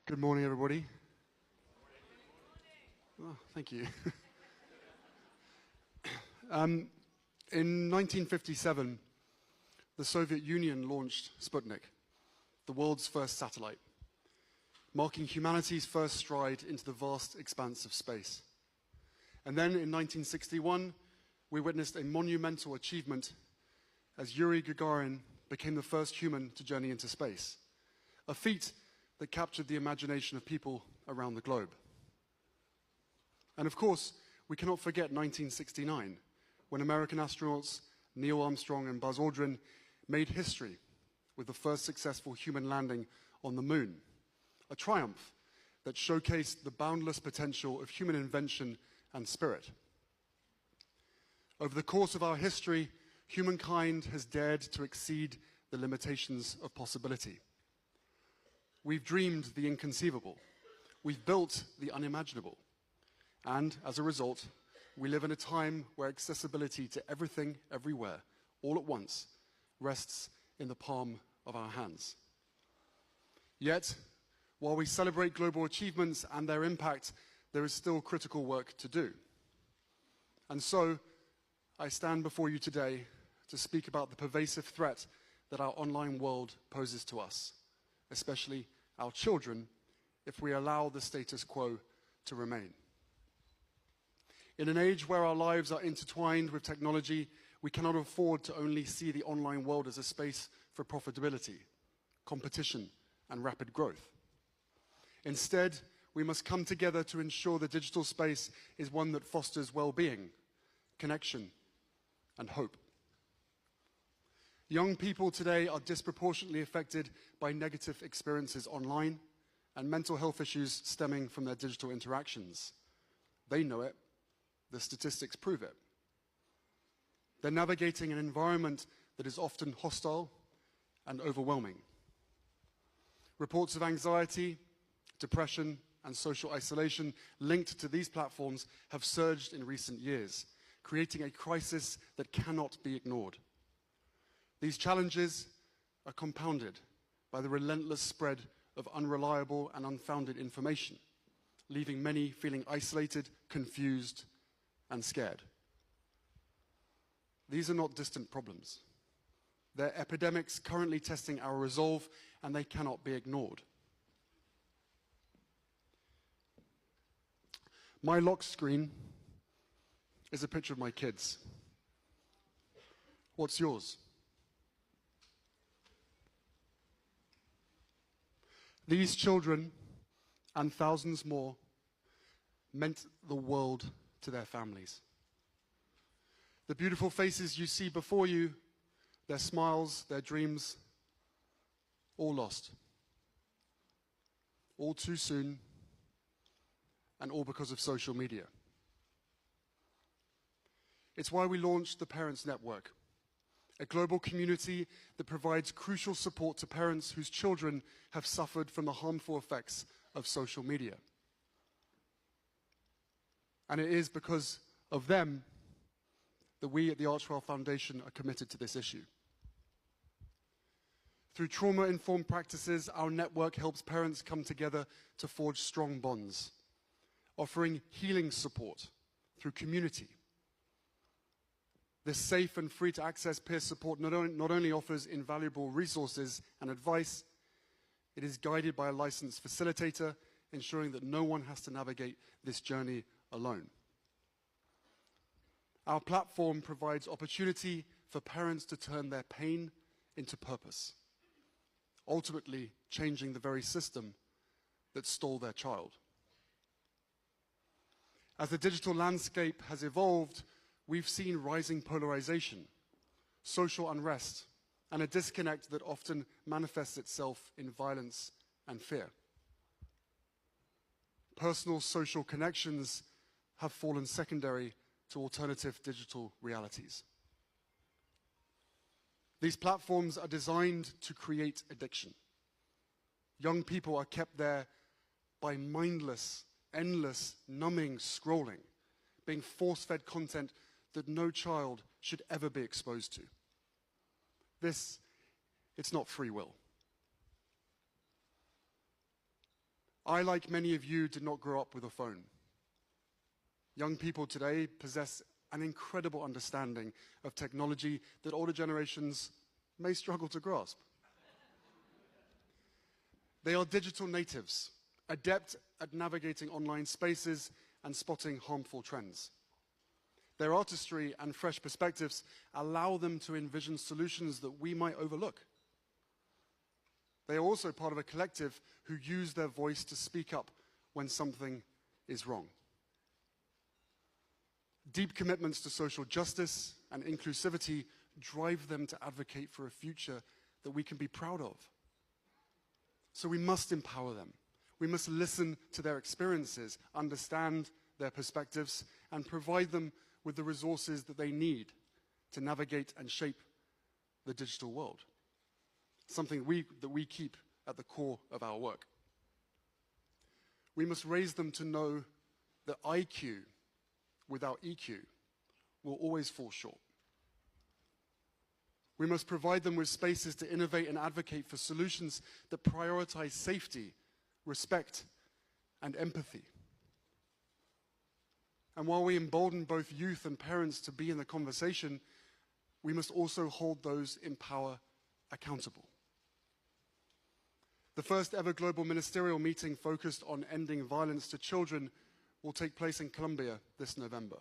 Good morning, everybody. Oh, thank you. In 1957, the Soviet Union launched Sputnik, the world's first satellite, marking humanity's first stride into the vast expanse of space. And then in 1961, we witnessed a monumental achievement as Yuri Gagarin became the first human to journey into space, a feat that captured the imagination of people around the globe. And of course, we cannot forget 1969, when American astronauts Neil Armstrong and Buzz Aldrin made history with the first successful human landing on the moon, a triumph that showcased the boundless potential of human invention and spirit. Over the course of our history, humankind has dared to exceed the limitations of possibility. We've dreamed the inconceivable. We've built the unimaginable. And as a result, we live in a time where accessibility to everything, everywhere, all at once, rests in the palm of our hands. Yet, while we celebrate global achievements and their impact, there is still critical work to do. And so, I stand before you today to speak about the pervasive threat that our online world poses to us, especially our children, if we allow the status quo to remain. In an age where our lives are intertwined with technology, we cannot afford to only see the online world as a space for profitability, competition, and rapid growth. Instead, we must come together to ensure the digital space is one that fosters well-being, connection, and hope. Young people today are disproportionately affected by negative experiences online and mental health issues stemming from their digital interactions. They know it. The statistics prove it. They're navigating an environment that is often hostile and overwhelming. Reports of anxiety, depression, and social isolation linked to these platforms have surged in recent years, creating a crisis that cannot be ignored. These challenges are compounded by the relentless spread of unreliable and unfounded information, leaving many feeling isolated, confused, and scared. These are not distant problems. They're epidemics currently testing our resolve, and they cannot be ignored. My lock screen is a picture of my kids. What's yours? These children, and thousands more, meant the world to their families. The beautiful faces you see before you, their smiles, their dreams, all lost. All too soon, and all because of social media. It's why we launched the Parents Network, a global community that provides crucial support to parents whose children have suffered from the harmful effects of social media. And it is because of them that we at the Archewell Foundation are committed to this issue. Through trauma-informed practices, our network helps parents come together to forge strong bonds, offering healing support through community. This safe and free-to-access peer support not only offers invaluable resources and advice, it is guided by a licensed facilitator, ensuring that no one has to navigate this journey alone. Our platform provides opportunity for parents to turn their pain into purpose, ultimately changing the very system that stole their child. As the digital landscape has evolved, we've seen rising polarization, social unrest, and a disconnect that often manifests itself in violence and fear. Personal social connections have fallen secondary to alternative digital realities. These platforms are designed to create addiction. Young people are kept there by mindless, endless, numbing scrolling, being force-fed content that no child should ever be exposed to. It's not free will. I, like many of you, did not grow up with a phone. Young people today possess an incredible understanding of technology that older generations may struggle to grasp. They are digital natives, adept at navigating online spaces and spotting harmful trends. Their artistry and fresh perspectives allow them to envision solutions that we might overlook. They are also part of a collective who use their voice to speak up when something is wrong. Deep commitments to social justice and inclusivity drive them to advocate for a future that we can be proud of. So we must empower them. We must listen to their experiences, understand their perspectives, and provide them with the resources that they need to navigate and shape the digital world, something that we keep at the core of our work. We must raise them to know that IQ without EQ will always fall short. We must provide them with spaces to innovate and advocate for solutions that prioritize safety, respect, and empathy. And while we embolden both youth and parents to be in the conversation, we must also hold those in power accountable. The first ever global ministerial meeting focused on ending violence to children will take place in Colombia this November.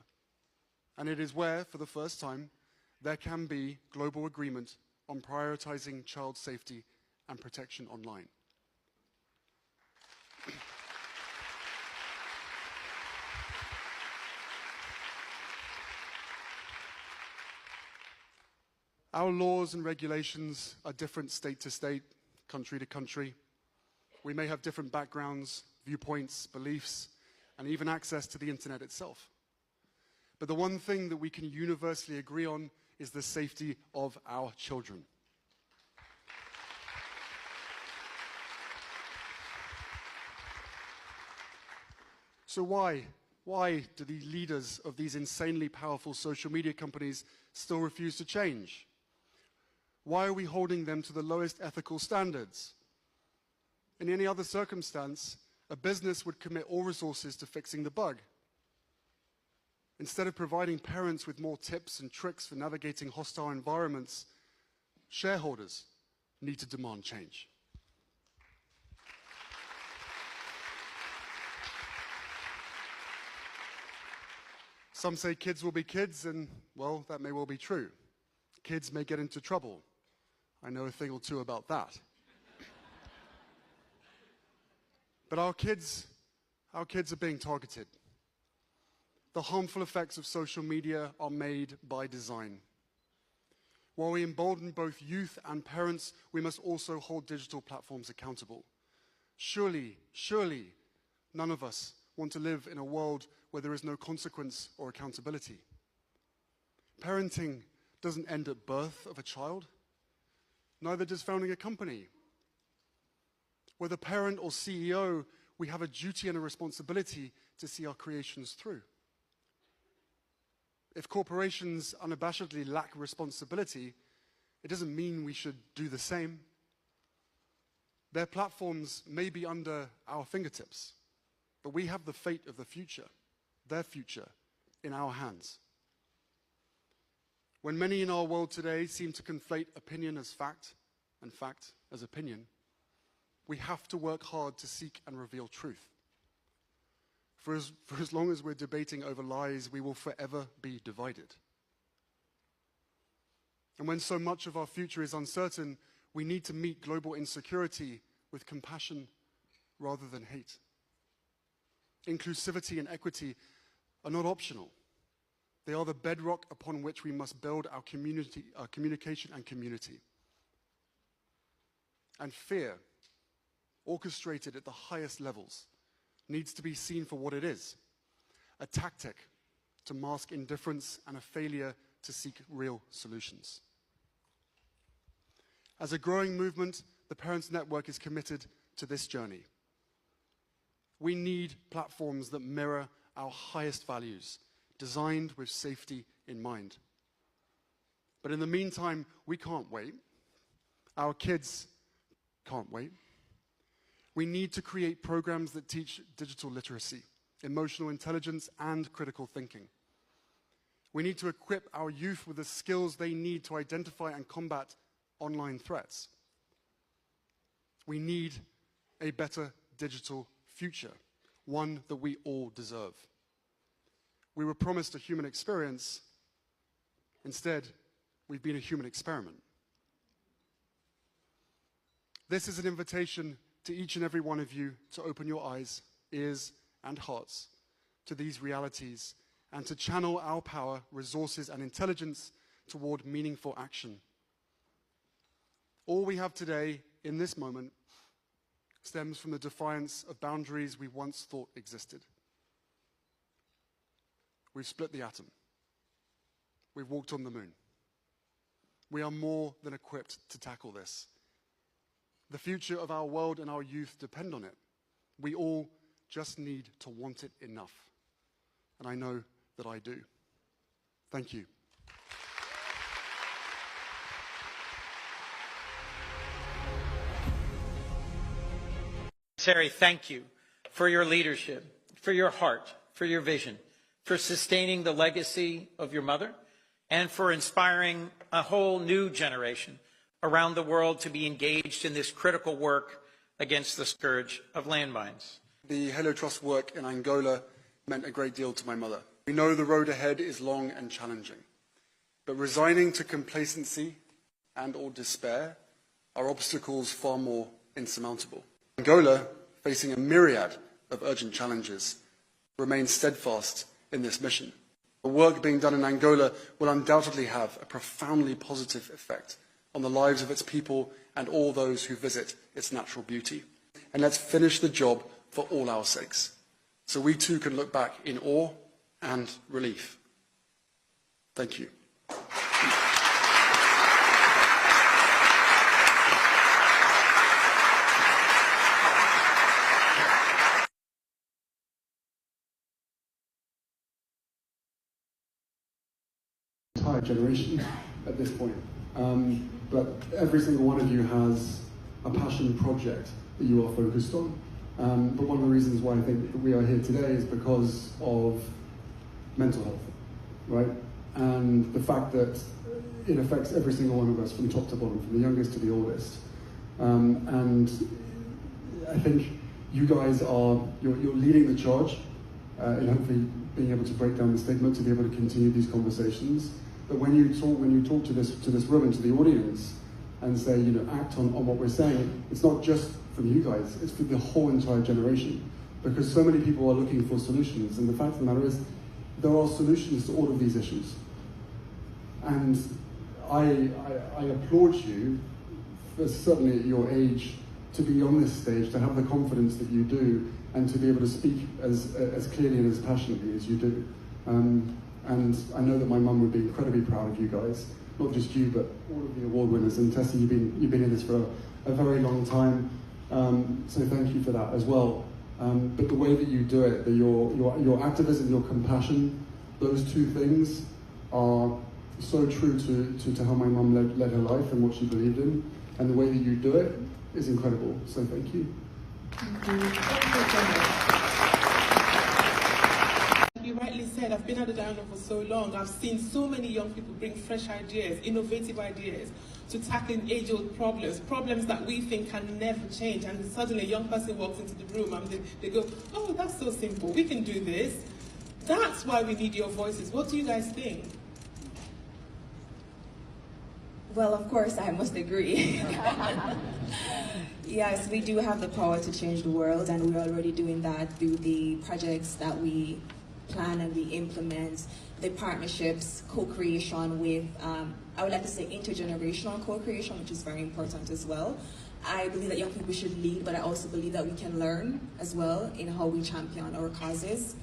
And it is where, for the first time, there can be global agreement on prioritizing child safety and protection online. Our laws and regulations are different state to state, country to country. We may have different backgrounds, viewpoints, beliefs, and even access to the internet itself. But the one thing that we can universally agree on is the safety of our children. So why do the leaders of these insanely powerful social media companies still refuse to change? Why are we holding them to the lowest ethical standards? In any other circumstance, a business would commit all resources to fixing the bug. Instead of providing parents with more tips and tricks for navigating hostile environments, shareholders need to demand change. Some say kids will be kids, and, well, that may well be true. Kids may get into trouble. I know a thing or two about that. But our kids are being targeted. The harmful effects of social media are made by design. While we embolden both youth and parents, we must also hold digital platforms accountable. Surely, none of us want to live in a world where there is no consequence or accountability. Parenting doesn't end at birth of a child. Neither does founding a company. Whether parent or CEO, we have a duty and a responsibility to see our creations through. If corporations unabashedly lack responsibility, it doesn't mean we should do the same. Their platforms may be under our fingertips, but we have the fate of the future, their future, in our hands. When many in our world today seem to conflate opinion as fact and fact as opinion, we have to work hard to seek and reveal truth. For as long as we're debating over lies, we will forever be divided. And when so much of our future is uncertain, we need to meet global insecurity with compassion rather than hate. Inclusivity and equity are not optional. They are the bedrock upon which we must build our communication and community. And fear, orchestrated at the highest levels, needs to be seen for what it is: a tactic to mask indifference and a failure to seek real solutions. As a growing movement, the Parents Network is committed to this journey. We need platforms that mirror our highest values, designed with safety in mind. But in the meantime, we can't wait. Our kids can't wait. We need to create programs that teach digital literacy, emotional intelligence, and critical thinking. We need to equip our youth with the skills they need to identify and combat online threats. We need a better digital future, one that we all deserve. We were promised a human experience. Instead, we've been a human experiment. This is an invitation to each and every one of you to open your eyes, ears, and hearts to these realities and to channel our power, resources, and intelligence toward meaningful action. All we have today, in this moment, stems from the defiance of boundaries we once thought existed. We've split the atom. We've walked on the moon. We are more than equipped to tackle this. The future of our world and our youth depend on it. We all just need to want it enough. And I know that I do. Thank you. Terry, thank you for your leadership, for your heart, for your vision, for sustaining the legacy of your mother, and for inspiring a whole new generation around the world to be engaged in this critical work against the scourge of landmines. The Hello Trust work in Angola meant a great deal to my mother. We know the road ahead is long and challenging, but resigning to complacency and/or despair are obstacles far more insurmountable. Angola, facing a myriad of urgent challenges, remains steadfast in this mission. The work being done in Angola will undoubtedly have a profoundly positive effect on the lives of its people and all those who visit its natural beauty. And let's finish the job for all our sakes, so we too can look back in awe and relief. Thank you. Entire generation at this point. But every single one of you has a passion project that you are focused on. But one of the reasons why I think that we are here today is because of mental health, right? And the fact that it affects every single one of us from top to bottom, from the youngest to the oldest. And I think you guys you're leading the charge in hopefully being able to break down the stigma, to be able to continue these conversations. But when you talk to this room and to the audience and say, act on what we're saying, it's not just from you guys, it's for the whole entire generation. Because so many people are looking for solutions, and the fact of the matter is, there are solutions to all of these issues. And I applaud you, certainly at your age, to be on this stage, to have the confidence that you do, and to be able to speak as clearly and as passionately as you do. And I know that my mum would be incredibly proud of you guys, not just you, but all of the award winners. And Tessa, you've been in this for a very long time, so thank you for that as well. But the way that you do it, your activism, your compassion, those two things are so true to how my mum led her life and what she believed in. And the way that you do it is incredible. So thank you. Thank you. Thank you so much. You rightly said, I've been at the dialogue for so long. I've seen so many young people bring fresh ideas, innovative ideas, to tackling age-old problems that we think can never change. And suddenly a young person walks into the room and they go, oh, that's so simple, we can do this. That's why we need your voices. What do you guys think? Well, of course, I must agree. Yes, we do have the power to change the world, and we're already doing that through the projects that we plan and we implement, the partnerships, co-creation with, I would like to say intergenerational co-creation, which is very important as well. I believe that young people should lead, but I also believe that we can learn as well in how we champion our causes.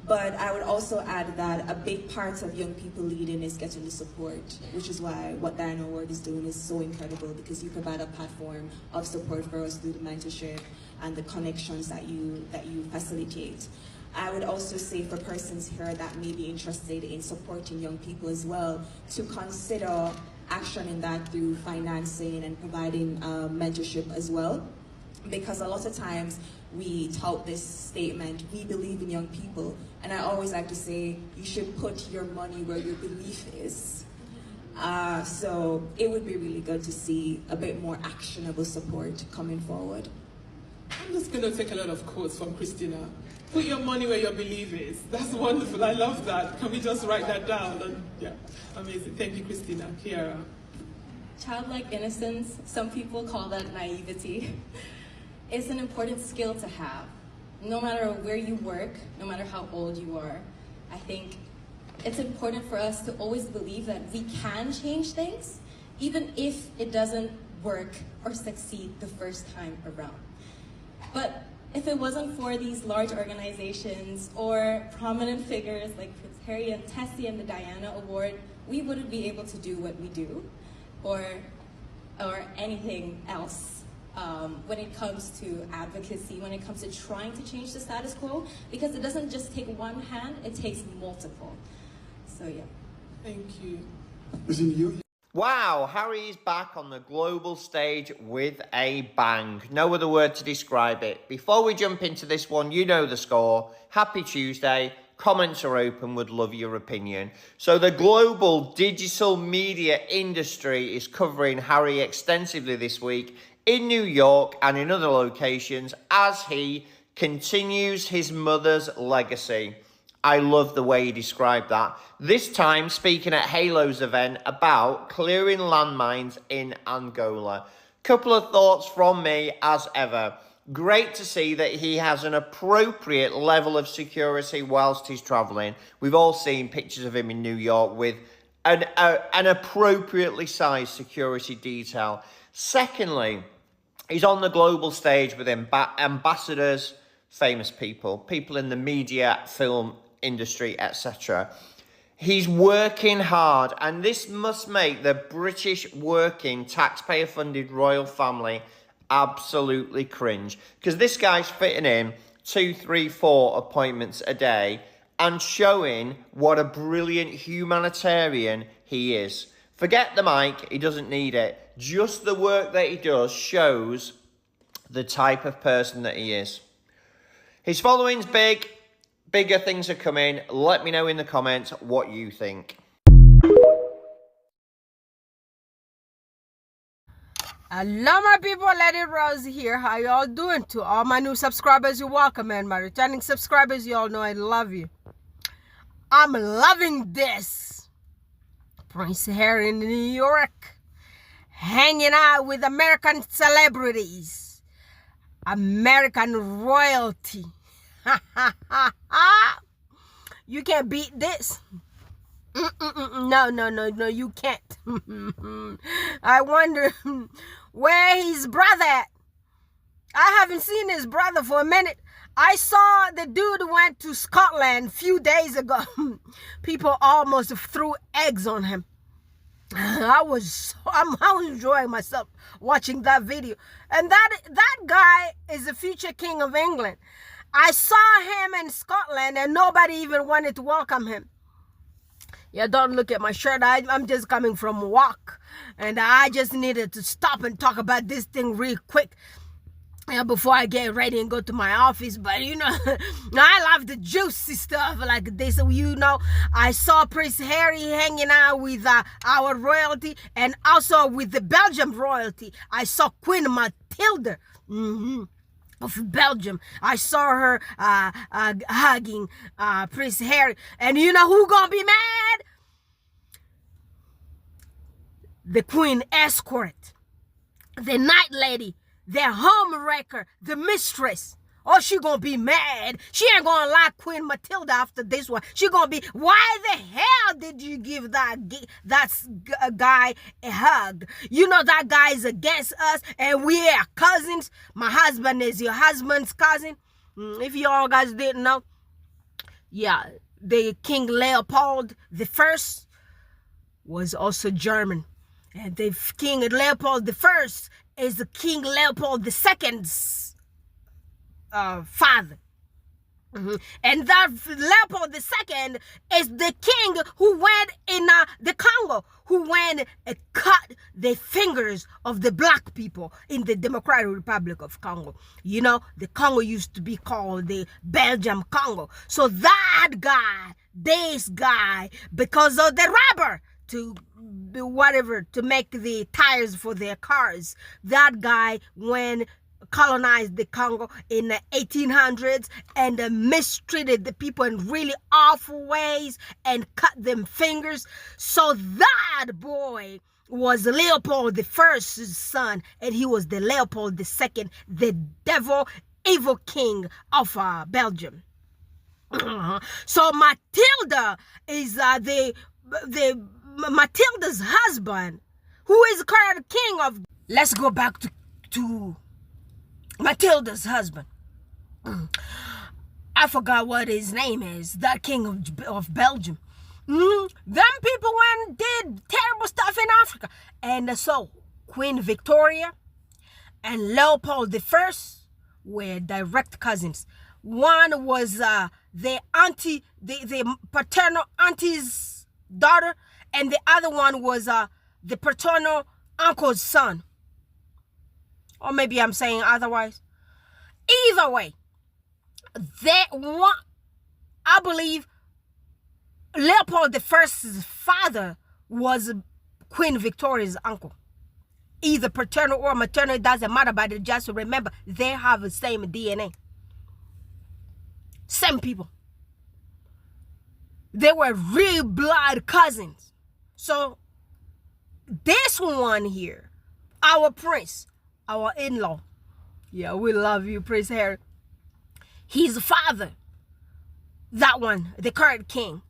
But I would also add that a big part of young people leading is getting the support, which is why what Diana Ward is doing is so incredible, because you provide a platform of support for us through the mentorship and the connections that you facilitate. I would also say for persons here that may be interested in supporting young people as well, to consider action in that through financing and providing mentorship as well. because a lot of times we tout this statement, we believe in young people, and I always like to say, you should put your money where your belief is. So it would be really good to see a bit more actionable support coming forward. I'm just going to take a lot of quotes from Christina. Put your money where your belief is. That's wonderful. I love that. Can we just write that down? And, yeah, amazing. Thank you, Christina. Kiara. Childlike innocence, some people call that naivety. It's an important skill to have. No matter where you work, no matter how old you are, I think it's important for us to always believe that we can change things, even if it doesn't work or succeed the first time around. But if it wasn't for these large organizations or prominent figures like Prince Harry and Tessie and the Diana Award, we wouldn't be able to do what we do, or anything else when it comes to advocacy, when it comes to trying to change the status quo, because it doesn't just take one hand, it takes multiple. So yeah. Thank you. Wow, Harry is back on the global stage with a bang. No other word to describe it. Before we jump into this one, you know the score. Happy Tuesday. Comments are open. Would love your opinion. So the global digital media industry is covering Harry extensively this week in New York and in other locations as he continues his mother's legacy. I love the way he described that. This time speaking at Halo's event about clearing landmines in Angola. Couple of thoughts from me as ever. Great to see that he has an appropriate level of security whilst he's travelling. We've all seen pictures of him in New York with an appropriately sized security detail. Secondly, he's on the global stage with ambassadors, famous people, people in the media, film industry, etc. He's working hard, and this must make the British working taxpayer-funded royal family absolutely cringe, because this guy's fitting in 2, 3, 4 appointments a day and showing what a brilliant humanitarian he is. Forget the mic, he doesn't need it. Just the work that he does shows the type of person that he is. His following's big. Bigger things are coming. Let me know in the comments what you think. Hello my people, Lady Rose here. How y'all doing? To all my new subscribers, you're welcome, and my returning subscribers, y'all know I love you. I'm loving this. Prince Harry in New York, hanging out with American celebrities, American royalty. You can't beat this. No, you can't. I wonder where his brother at. I haven't seen his brother for a minute. I saw the dude went to Scotland a few days ago. People almost threw eggs on him. I was enjoying myself watching that video. And that guy is the future king of England. I saw him in Scotland and nobody even wanted to welcome him. Yeah, don't look at my shirt. I'm just coming from walk. And I just needed to stop and talk about this thing real quick. Yeah, before I get ready and go to my office. But, you know, I love the juicy stuff like this. You know, I saw Prince Harry hanging out with our royalty and also with the Belgian royalty. I saw Queen Matilda. Of Belgium. I saw her hugging Prince Harry. And you know who gonna be mad? The Queen Escort, the Night Lady, the Homewrecker, the Mistress. Oh, she gonna be mad. She ain't gonna like Queen Matilda after this one. She gonna be, why the hell did you give that guy a hug? You know that guy is against us and we are cousins. My husband is your husband's cousin. If you all guys didn't know. Yeah, the King Leopold I was also German. And the King Leopold I is the King Leopold II's father. And that Leopold II is the king who went in the Congo, who went and cut the fingers of the black people in the Democratic Republic of Congo. You know, the Congo used to be called the Belgium Congo. So that guy, this guy, because of the rubber to make the tires for their cars, that guy went colonized the Congo in the 1800s and mistreated the people in really awful ways and cut them fingers. So that boy was Leopold I's son, and he was the Leopold II, the devil, evil king of Belgium. So Matilda is Matilda's husband, who is current king of. Let's go back to Matilda's husband. I forgot what his name is. That king of Belgium. Them people went and did terrible stuff in Africa. And so Queen Victoria and Leopold I were direct cousins. One was the paternal auntie's daughter, and the other one was the paternal uncle's son. Or maybe I'm saying otherwise. Either way, I believe Leopold I's father was Queen Victoria's uncle. Either paternal or maternal, it doesn't matter, but just remember, they have the same DNA. Same people. They were real blood cousins. So this one here, our prince, our in-law, yeah, we love you, Prince Harry. His father, that one, the current king,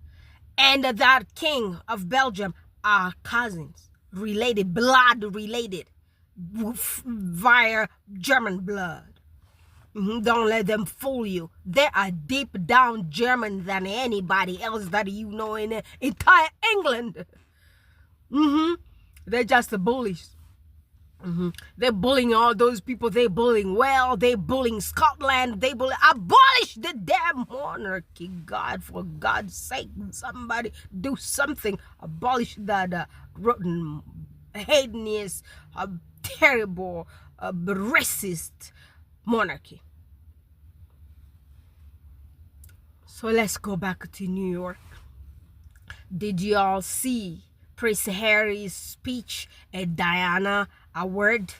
and that king of Belgium are cousins, related, blood related, via German blood. Don't let them fool you. They are deep down German than anybody else that you know in the entire England. They're just the bullies. They're bullying all those people. They're bullying Wales. They're bullying Scotland. They abolish the damn monarchy. God, for God's sake, somebody do something. Abolish that rotten, heinous, terrible, racist monarchy. So let's go back to New York. Did you all see Prince Harry's speech at Diana Award?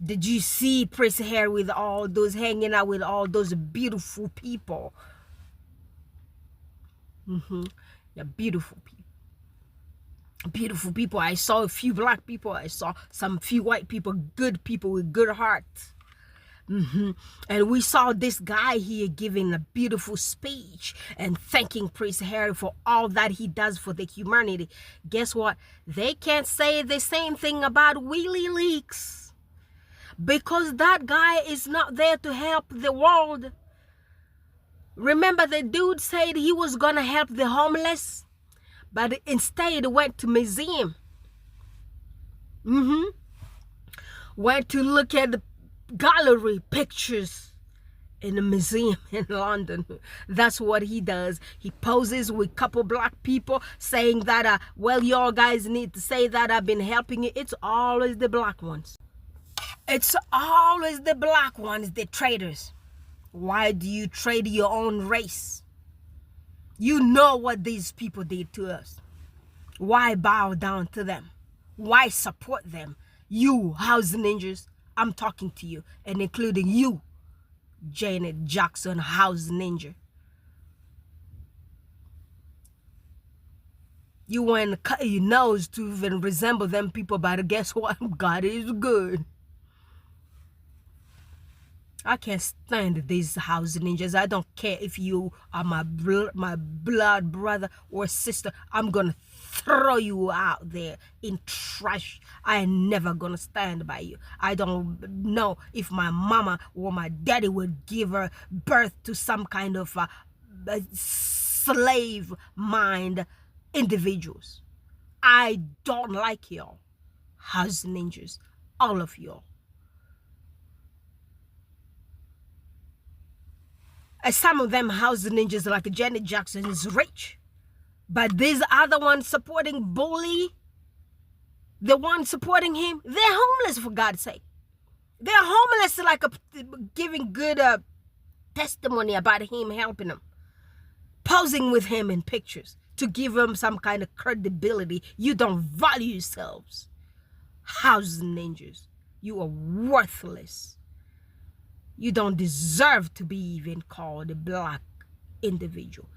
Did you see Prince Harry with all those, hanging out with all those beautiful people? Yeah, beautiful people. Beautiful people. I saw a few black people. I saw some few white people, good people with good hearts. And we saw this guy here giving a beautiful speech and thanking Prince Harry for all that he does for the humanity. Guess what? They can't say the same thing about Willie Leaks, because that guy is not there to help the world. Remember, the dude said he was gonna help the homeless, but instead went to museum. Went to look at the gallery pictures in a museum in London. That's what he does. He poses with a couple black people saying that, well, y'all guys need to say that I've been helping you. It's always the black ones. It's always the black ones, the traitors. Why do you trade your own race? You know what these people did to us. Why bow down to them? Why support them? You house ninjas, I'm talking to you, and including you, Janet Jackson, house ninja. You went and cut your nose to even resemble them people, but guess what? God is good. I can't stand these house ninjas. I don't care if you are my blood brother or sister. I'm gonna throw you out there in trash. I ain't never gonna stand by you. I don't know if my mama or my daddy would give her birth to some kind of slave mind individuals. I don't like y'all, house ninjas, all of y'all. Some of them house ninjas like Janet Jackson is rich. But these other ones supporting Bully, the ones supporting him, they're homeless, for God's sake. They're homeless, like giving good testimony about him helping them. Posing with him in pictures to give him some kind of credibility. You don't value yourselves. House ninjas. You are worthless. You don't deserve to be even called a black individual.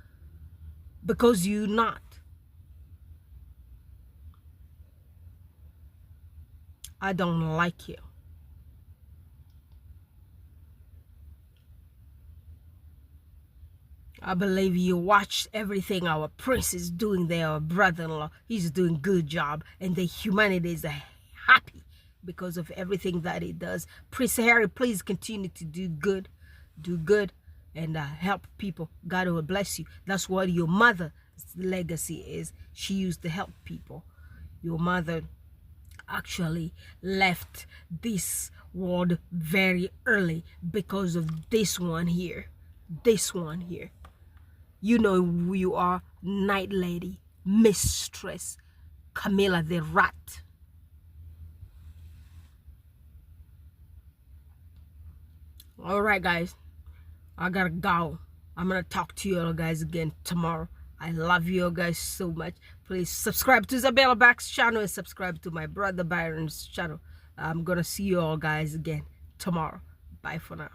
Because you're not. I don't like you. I believe you watched everything our prince is doing there, our brother-in-law. He's doing a good job, and the humanity is happy because of everything that he does. Prince Harry, please continue to do good, and help people. God will bless you. That's what your mother's legacy is. She used to help people. Your mother actually left this world very early because of this one here. This one here. You know who you are, Night Lady, Mistress, Camilla the Rat. All right, guys. I gotta go. I'm gonna talk to you all guys again tomorrow. I love you all guys so much. Please subscribe to Isabella Back's channel and subscribe to my brother Byron's channel. I'm gonna see you all guys again tomorrow. Bye for now.